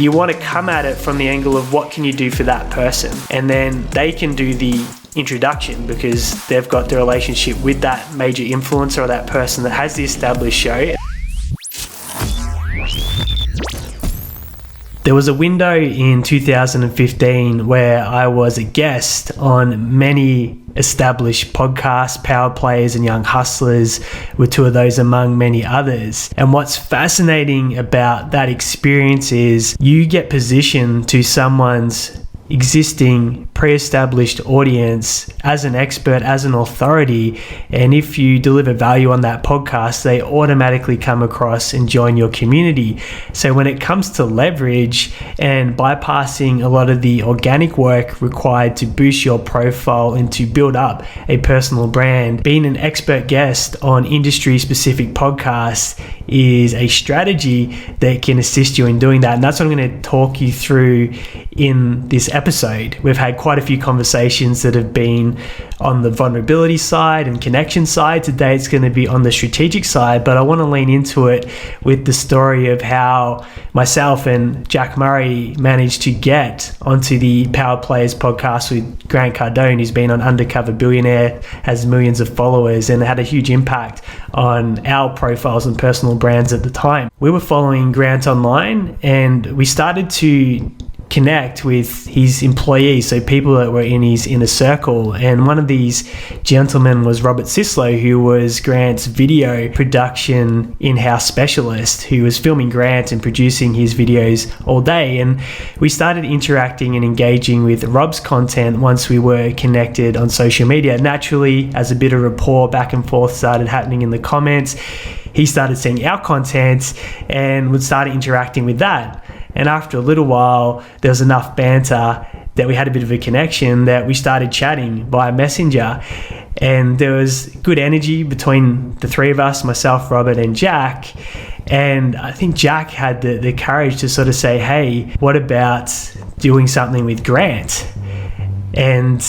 You want to come at it from the angle of what can you do for that person, and then they can do the introduction because they've got the relationship with that major influencer or that person that has the established show. There was a window in 2015 where I was a guest on many established podcasts. Power Players and Young Hustlers were two of those among many others. And what's fascinating about that experience is you get positioned to someone's existing pre-established audience as an expert, as an authority, and if you deliver value on that podcast, they automatically come across and join your community. So when it comes to leverage and bypassing a lot of the organic work required to boost your profile and to build up a personal brand, being an expert guest on industry-specific podcasts is a strategy that can assist you in doing that. And that's what I'm going to talk you through in this episode. We've had quite a few conversations that have been on the vulnerability side and connection side. Today it's going to be on the strategic side, but I want to lean into it with the story of how myself and Jack Murray managed to get onto the Power Players podcast with Grant Cardone, who's been on Undercover Billionaire, has millions of followers, and had a huge impact on our profiles and personal brands at the time. We were following Grant online and we started to connect with his employees, so people that were in his inner circle. And one of these gentlemen was Robert Sislow, who was Grant's video production in-house specialist, who was filming Grant and producing his videos all day. And we started interacting and engaging with Rob's content once we were connected on social media. Naturally, as a bit of rapport back and forth started happening in the comments, he started seeing our content and would start interacting with that. And after a little while, there was enough banter that we had a bit of a connection that we started chatting via Messenger. And there was good energy between the three of us, myself, Robert, and Jack. And I think Jack had the courage to sort of say, hey, what about doing something with Grant? And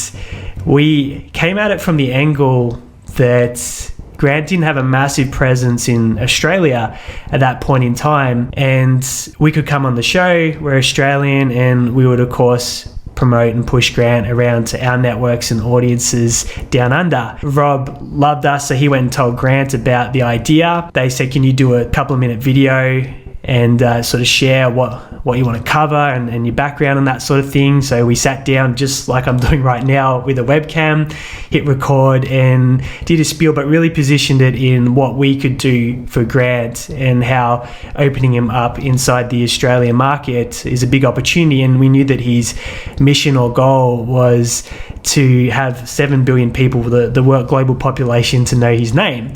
we came at it from the angle that Grant didn't have a massive presence in Australia at that point in time, and we could come on the show. We're Australian, and we would of course promote and push Grant around to our networks and audiences down under. Rob loved us, so he went and told Grant about the idea. They said, can you do a couple of minute video and sort of share what you want to cover and your background and that sort of thing. So we sat down just like I'm doing right now with a webcam, hit record and did a spiel, but really positioned it in what we could do for Grant and how opening him up inside the Australian market is a big opportunity. And we knew that his mission or goal was to have 7 billion people, the world global population, to know his name.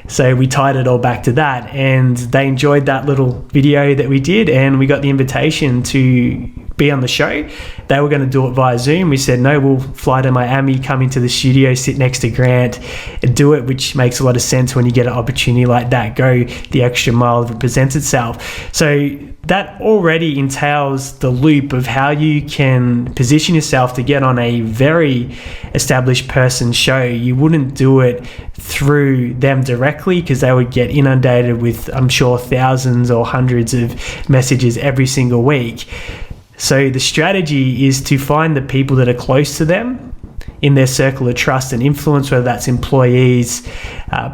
So we tied it all back to that, and they enjoyed that little video that we did, and we got the invitation to be on the show. They were going to do it via Zoom. We said, no, we'll fly to Miami, come into the studio, sit next to Grant and do it, which makes a lot of sense when you get an opportunity like that. Go the extra mile if it presents itself. So that already entails the loop of how you can position yourself to get on a very established person's show. You wouldn't do it through them directly because they would get inundated with, I'm sure, thousands or hundreds of messages every single week. So the strategy is to find the people that are close to them in their circle of trust and influence, whether that's employees,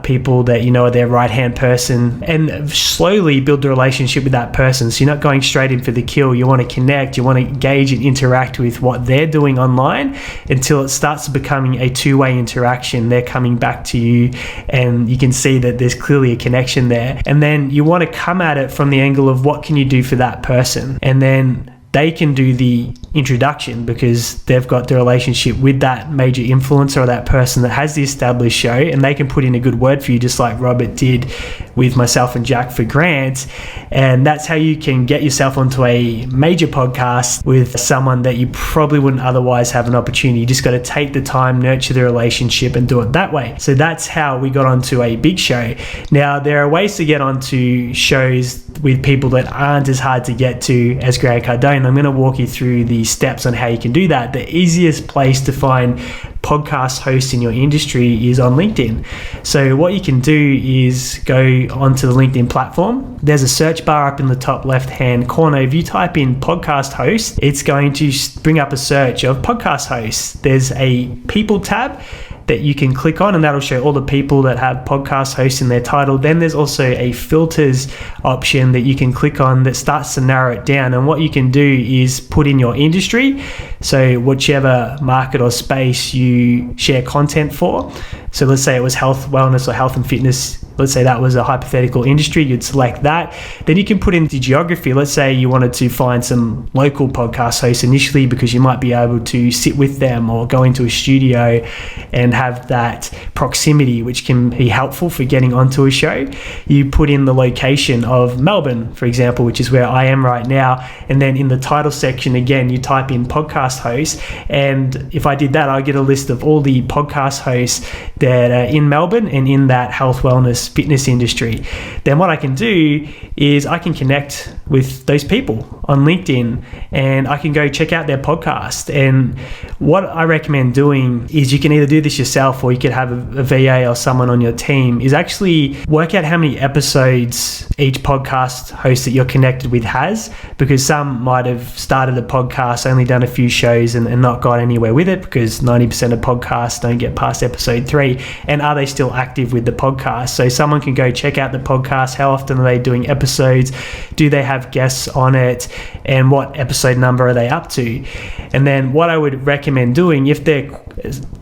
people that you know are their right-hand person, and slowly build the relationship with that person. So you're not going straight in for the kill. You want to connect, you want to engage and interact with what they're doing online until it starts becoming a two-way interaction. They're coming back to you and you can see that there's clearly a connection there. And then you want to come at it from the angle of what can you do for that person, and then they can do the introduction because they've got the relationship with that major influencer or that person that has the established show, and they can put in a good word for you, just like Robert did with myself and Jack for Grant. And that's how you can get yourself onto a major podcast with someone that you probably wouldn't otherwise have an opportunity. You just got to take the time, nurture the relationship, and do it that way. So that's how we got onto a big show. Now, there are ways to get onto shows with people that aren't as hard to get to as Grant Cardone. I'm going to walk you through the steps on how you can do that. The easiest place to find podcast hosts in your industry is on LinkedIn. So what you can do is go onto the LinkedIn platform. There's a search bar up in the top left-hand corner. If you type in podcast host, it's going to bring up a search of podcast hosts. There's a people tab that you can click on, and that'll show all the people that have podcast hosts in their title. Then there's also a filters option that you can click on that starts to narrow it down. And what you can do is put in your industry, so whichever market or space you share content for. So let's say it was health, wellness, or health and fitness. Let's say that was a hypothetical industry. You'd select that. Then you can put in the geography. Let's say you wanted to find some local podcast hosts initially because you might be able to sit with them or go into a studio and have that proximity, which can be helpful for getting onto a show. You put in the location of Melbourne, for example, which is where I am right now. And then in the title section, again, you type in podcast host. And if I did that, I get a list of all the podcast hosts that are in Melbourne and in that health, wellness, fitness industry. Then what I can do is I can connect with those people on LinkedIn and I can go check out their podcast. And what I recommend doing is you can either do this yourself or you could have a VA or someone on your team, is actually work out how many episodes each podcast host that you're connected with has, because some might have started a podcast, only done a few shows and not got anywhere with it, because 90% of podcasts don't get past episode 3. And are they still active with the podcast? So someone can go check out the podcast. How often are they doing episodes? Do they have guests on it? And what episode number are they up to? And then what I would recommend doing, if they're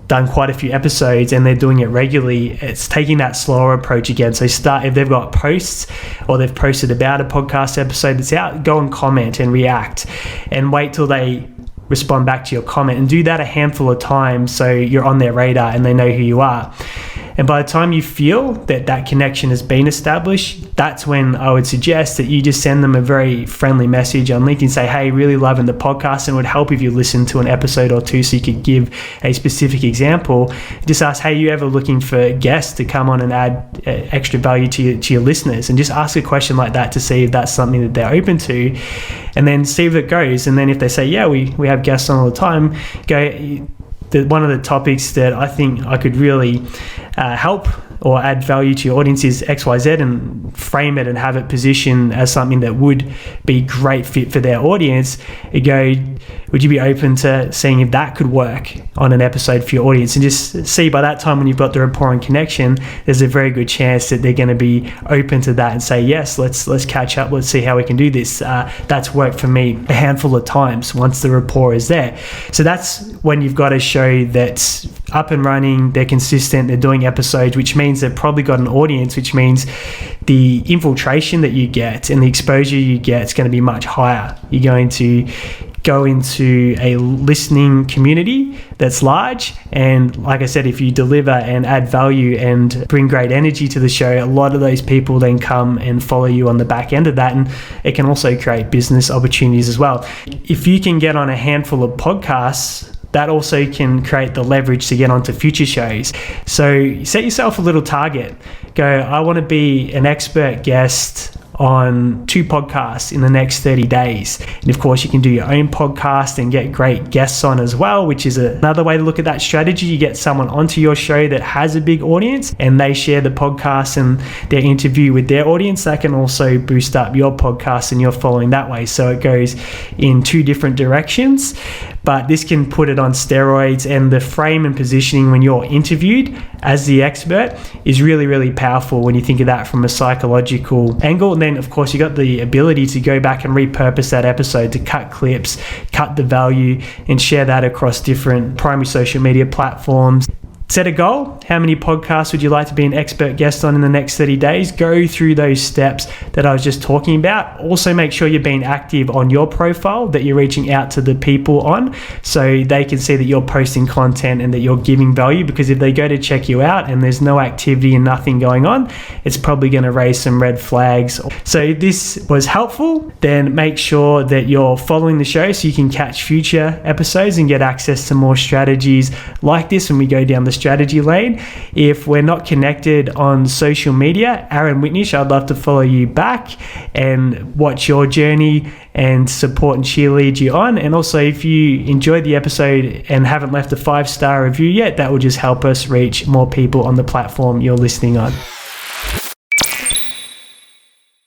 done quite a few episodes and they're doing it regularly, it's taking that slower approach again. So start, if they've got posts or they've posted about a podcast episode that's out, go and comment and react and wait till they respond back to your comment, and do that a handful of times so you're on their radar and they know who you are. And by the time you feel that that connection has been established, that's when I would suggest that you just send them a very friendly message on LinkedIn, say, hey, really loving the podcast, and it would help if you listen to an episode or two so you could give a specific example. Just ask, hey, you ever looking for guests to come on and add extra value to your listeners? And just ask a question like that to see if that's something that they're open to, and then see if it goes. And then if they say, yeah, we have guests on all the time, go, one of the topics that I think I could really help or add value to your audience is XYZ, and frame it and have it positioned as something that would be great fit for their audience. You go, would you be open to seeing if that could work on an episode for your audience? And just see, by that time when you've got the rapport and connection, there's a very good chance that they're going to be open to that and say, yes, let's catch up, let's see how we can do this. That's worked for me a handful of times once the rapport is there. So that's when you've got a show that's up and running, they're consistent, they're doing episodes, which means they've probably got an audience, which means the infiltration that you get and the exposure you get is going to be much higher. You're going to go into a listening community that's large, and like I said, if you deliver and add value and bring great energy to the show, a lot of those people then come and follow you on the back end of that, and it can also create business opportunities as well. If you can get on a handful of podcasts, that also can create the leverage to get onto future shows. So set yourself a little target. Go, I want to be an expert guest on 2 podcasts in the next 30 days. And of course, you can do your own podcast and get great guests on as well, which is another way to look at that strategy. You get someone onto your show that has a big audience and they share the podcast and their interview with their audience. That can also boost up your podcast and you're following that way. So it goes in 2 different directions, but this can put it on steroids. And the frame and positioning when you're interviewed as the expert is really, really powerful when you think of that from a psychological angle. And then of course you got the ability to go back and repurpose that episode to cut clips, cut the value, and share that across different primary social media platforms. Set a goal. How many podcasts would you like to be an expert guest on in the next 30 days? Go through those steps that I was just talking about. Also make sure you're being active on your profile, that you're reaching out to the people on, so they can see that you're posting content and that you're giving value, because if they go to check you out and there's no activity and nothing going on, it's probably going to raise some red flags. So if this was helpful, then make sure that you're following the show so you can catch future episodes and get access to more strategies like this when we go down the strategy lane. If we're not connected on social media, Aaron Witnish, I'd love to follow you back and watch your journey and support and cheerlead you on. And also, if you enjoyed the episode and haven't left a 5-star review yet, that will just help us reach more people on the platform you're listening on.